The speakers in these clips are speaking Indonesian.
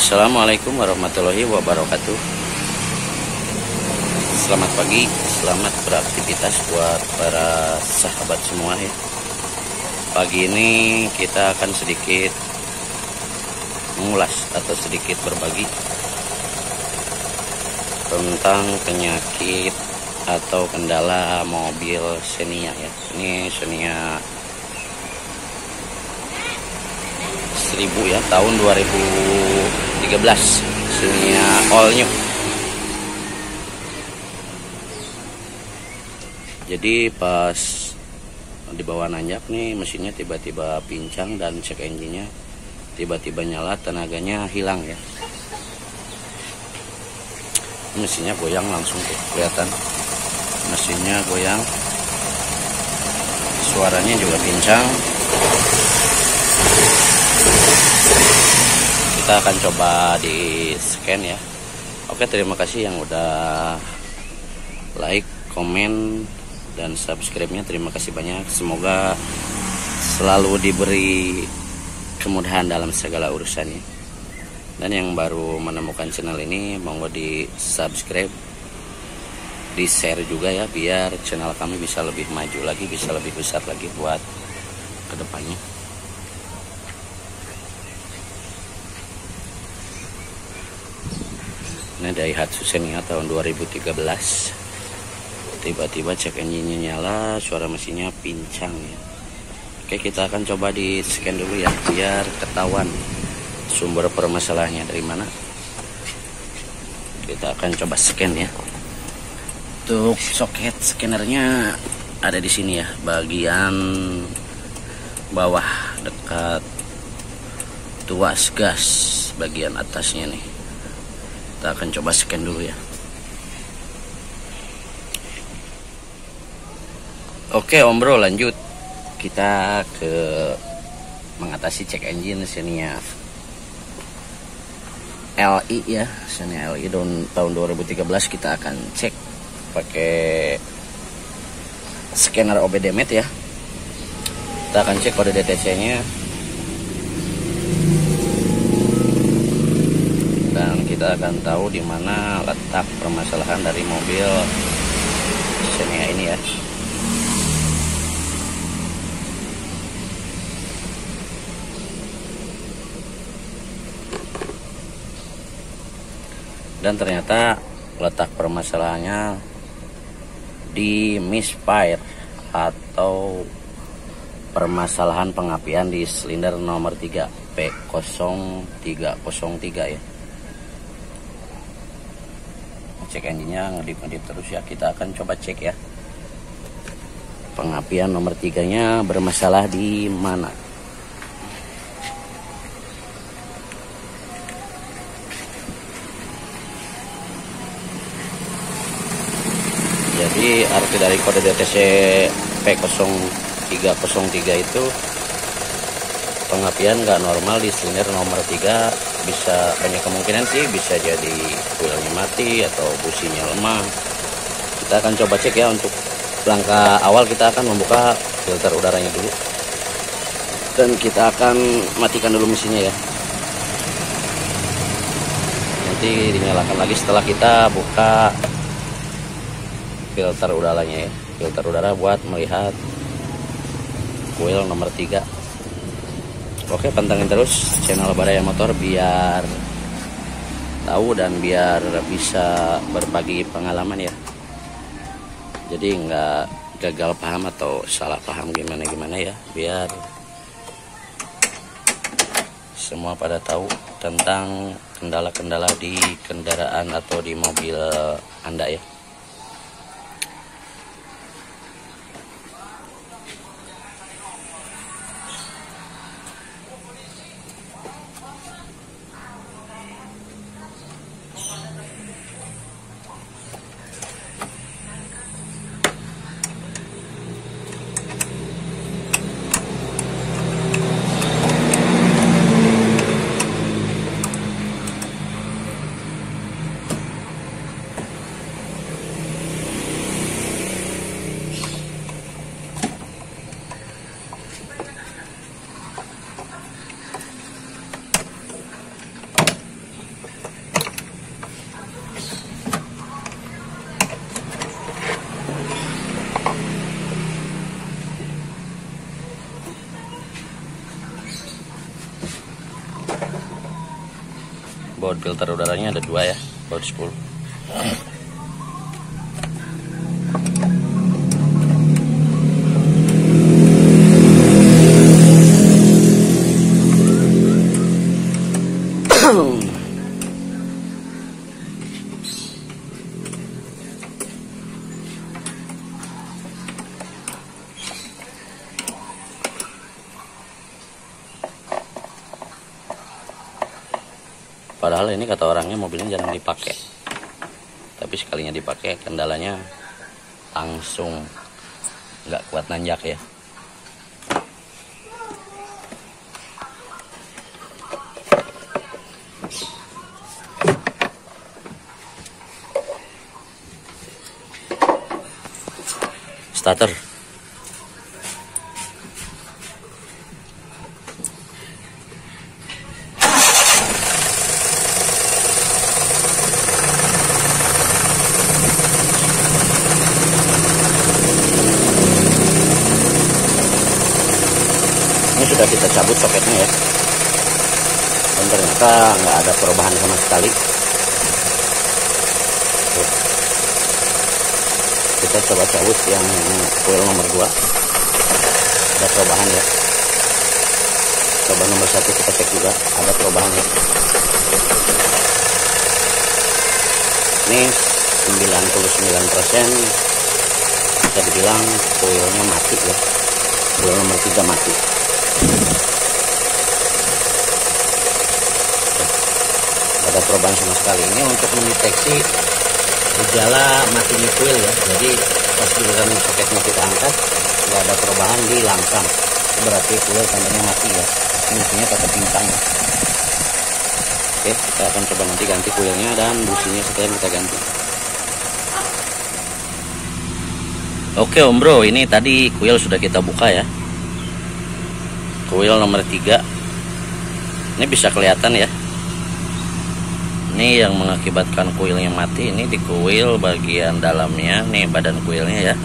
Assalamualaikum warahmatullahi wabarakatuh. Selamat pagi, selamat beraktivitas buat para sahabat semua ya. Pagi ini kita akan sedikit mengulas atau sedikit berbagi tentang penyakit atau kendala mobil Xenia ya. Ini Xenia 1000 ya, tahun 2013, Xenia all new. Jadi pas dibawa nanjak nih, mesinnya tiba-tiba pincang dan check engine-nya tiba-tiba nyala, tenaganya hilang ya. Mesinnya goyang langsung tuh, kelihatan mesinnya goyang, suaranya juga pincang. Kita akan coba di scan ya. Oke, terima kasih yang udah like, komen, dan subscribe-nya. Terima kasih banyak. Semoga selalu diberi kemudahan dalam segala urusannya. Dan yang baru menemukan channel ini, monggo di subscribe, di share juga ya, biar channel kami bisa lebih maju lagi, bisa lebih besar lagi buat kedepannya. Ini Daihatsu Xenia tahun 2013. Tiba-tiba cek engine-nya nyala, suara mesinnya pincang ya. Oke, kita akan coba di scan dulu ya, biar ketahuan sumber permasalahannya dari mana. Kita akan coba scan ya. Untuk soket scannernya ada di sini ya, bagian bawah dekat tuas gas, bagian atasnya nih. Kita akan coba scan dulu ya. Oke Om Bro, lanjut. Kita ke mengatasi cek engine Xenia LI ya. Xenia LI tahun 2013 kita akan cek pakai scanner OBD-MET ya. Kita akan cek kode DTC-nya. Dan kita akan tahu di mana letak permasalahan dari mobil Xenia ini ya. Dan ternyata letak permasalahannya di misfire atau permasalahan pengapian di silinder nomor 3 P0303 ya. Cek engine-nya ngedip-ngedip terus ya. Kita akan coba cek ya, pengapian nomor 3-nya bermasalah di mana. Jadi arti dari kode DTC P0303 itu pengapian nggak normal di silinder nomor 3. Bisa banyak kemungkinan sih, bisa jadi kuilnya mati atau businya lemah. Kita akan coba cek ya. Untuk langkah awal kita akan membuka filter udaranya dulu, dan kita akan matikan dulu mesinnya ya. Nanti dinyalakan lagi setelah kita buka filter udaranya ya. Filter udara buat melihat kuil nomor 3. Oke, pantengin terus channel Baraya Motor biar tahu dan biar bisa berbagi pengalaman ya. Jadi nggak gagal paham atau salah paham gimana ya, biar semua pada tahu tentang kendala-kendala di kendaraan atau di mobil Anda ya. baut filter udaranya ada 2 ya, baut 10. Padahal ini kata orangnya mobilnya jarang dipakai, tapi sekalinya dipakai kendalanya langsung nggak kuat nanjak ya. Starter. Ini sudah kita cabut soketnya ya, dan ternyata nggak ada perubahan sama sekali. Tuh. Kita coba cabut yang coil nomor 2, ada perubahan ya. Coba nomor 1 kita cek juga, ada perubahan ya. Ini 99% bisa dibilang coilnya mati ya, coil nomor 3 mati. Ada perubahan sama sekali. Ini untuk mendeteksi gejala matinya coil ya. Jadi pas giliran soketnya kita angkat nggak ada perubahan di langsam, berarti coil tandanya mati ya. Ini artinya tetap pincang ya. Oke, kita akan coba nanti ganti coilnya dan businya setelah kita ganti. Oke Om Bro, ini tadi coil sudah kita buka ya, coil nomor 3. Ini bisa kelihatan ya, ini yang mengakibatkan coilnya mati. Ini di coil bagian dalamnya nih, badan coilnya ya.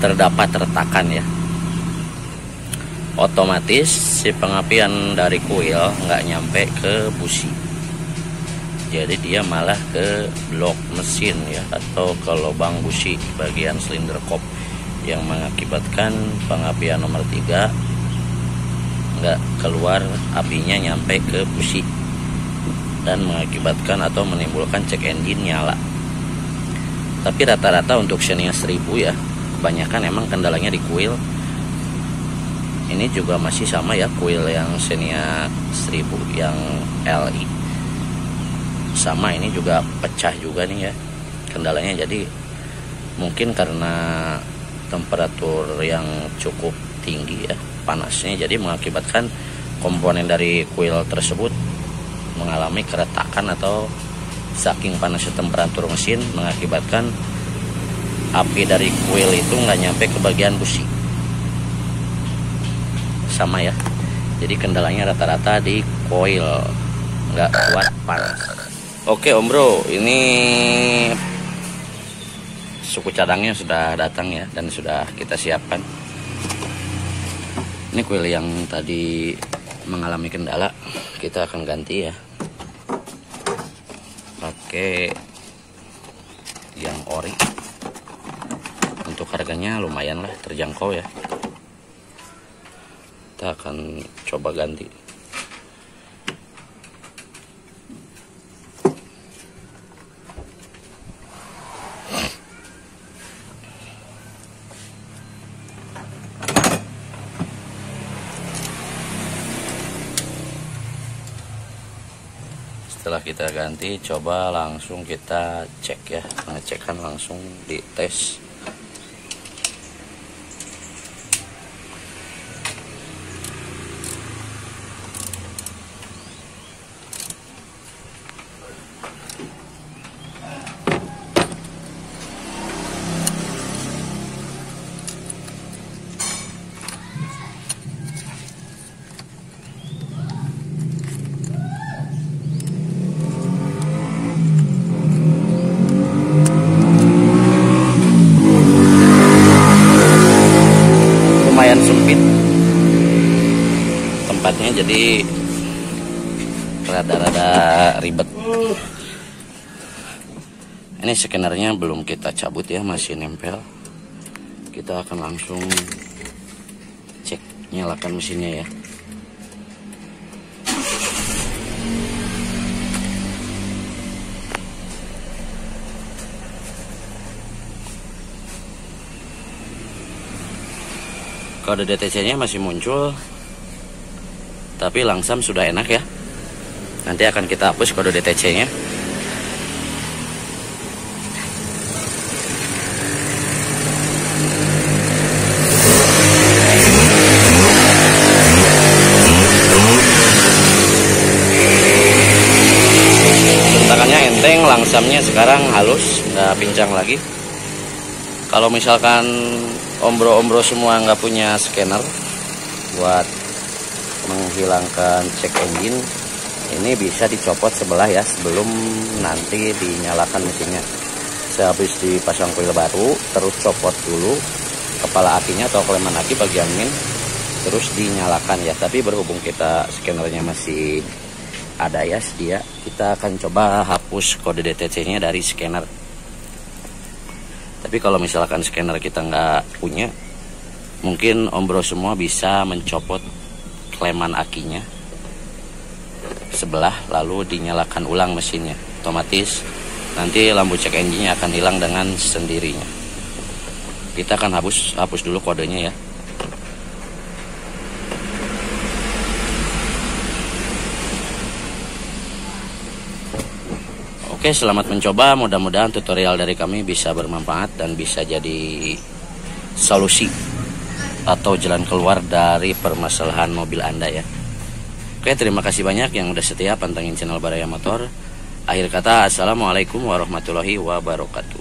Terdapat retakan ya. Otomatis si pengapian dari coil nggak nyampe ke busi, jadi dia malah ke blok mesin ya, atau ke lubang busi bagian silinder kop, yang mengakibatkan pengapian nomor 3 nggak keluar, apinya nyampe ke busi dan mengakibatkan atau menimbulkan cek engine nyala. Tapi rata-rata untuk Xenia 1000 ya, kebanyakan emang kendalanya di coil. Ini juga masih sama ya, coil yang Xenia 1000 yang LI sama, ini juga pecah juga nih ya kendalanya. Jadi mungkin karena temperatur yang cukup tinggi ya, panasnya, jadi mengakibatkan komponen dari coil tersebut mengalami keretakan, atau saking panasnya temperatur mesin mengakibatkan api dari coil itu nggak nyampe ke bagian busi. Sama ya, jadi kendalanya rata-rata di coil, nggak kuat panas. Oke Om Bro, ini suku cadangnya sudah datang ya, dan sudah kita siapkan. Ini coil yang tadi mengalami kendala, kita akan ganti ya, pakai yang ori. Untuk harganya lumayan lah, terjangkau ya. Kita akan coba ganti. Setelah kita ganti, coba langsung kita cek ya, pengecekan langsung di tes. scannernya, jadi rada-rada ribet. Ini scannernya belum kita cabut ya, masih nempel. Kita akan langsung cek, nyalakan mesinnya ya. Kode DTC-nya masih muncul, tapi langsam sudah enak ya. Nanti akan kita hapus kode DTC-nya. Bentakannya enteng, langsamnya sekarang halus, nggak pincang lagi. Kalau misalkan ombro-ombro semua nggak punya scanner buat menghilangkan check engine, ini bisa dicopot sebelah ya sebelum nanti dinyalakan mesinnya. Sehabis dipasang kuil baru, terus copot dulu kepala akinya atau kleman aki bagian min, terus dinyalakan ya. Tapi berhubung kita scannernya masih ada ya sedia, kita akan coba hapus kode DTC-nya dari scanner. Tapi kalau misalkan scanner kita nggak punya, mungkin ombro semua bisa mencopot kleman akinya sebelah lalu dinyalakan ulang mesinnya. Otomatis nanti lampu cek engine akan hilang dengan sendirinya. Kita akan hapus dulu kodenya ya. Oke, selamat mencoba. Mudah-mudahan tutorial dari kami bisa bermanfaat dan bisa jadi solusi atau jalan keluar dari permasalahan mobil Anda ya. Oke, terima kasih banyak yang udah setia pantengin channel Baraya Motor. Akhir kata, assalamualaikum warahmatullahi wabarakatuh.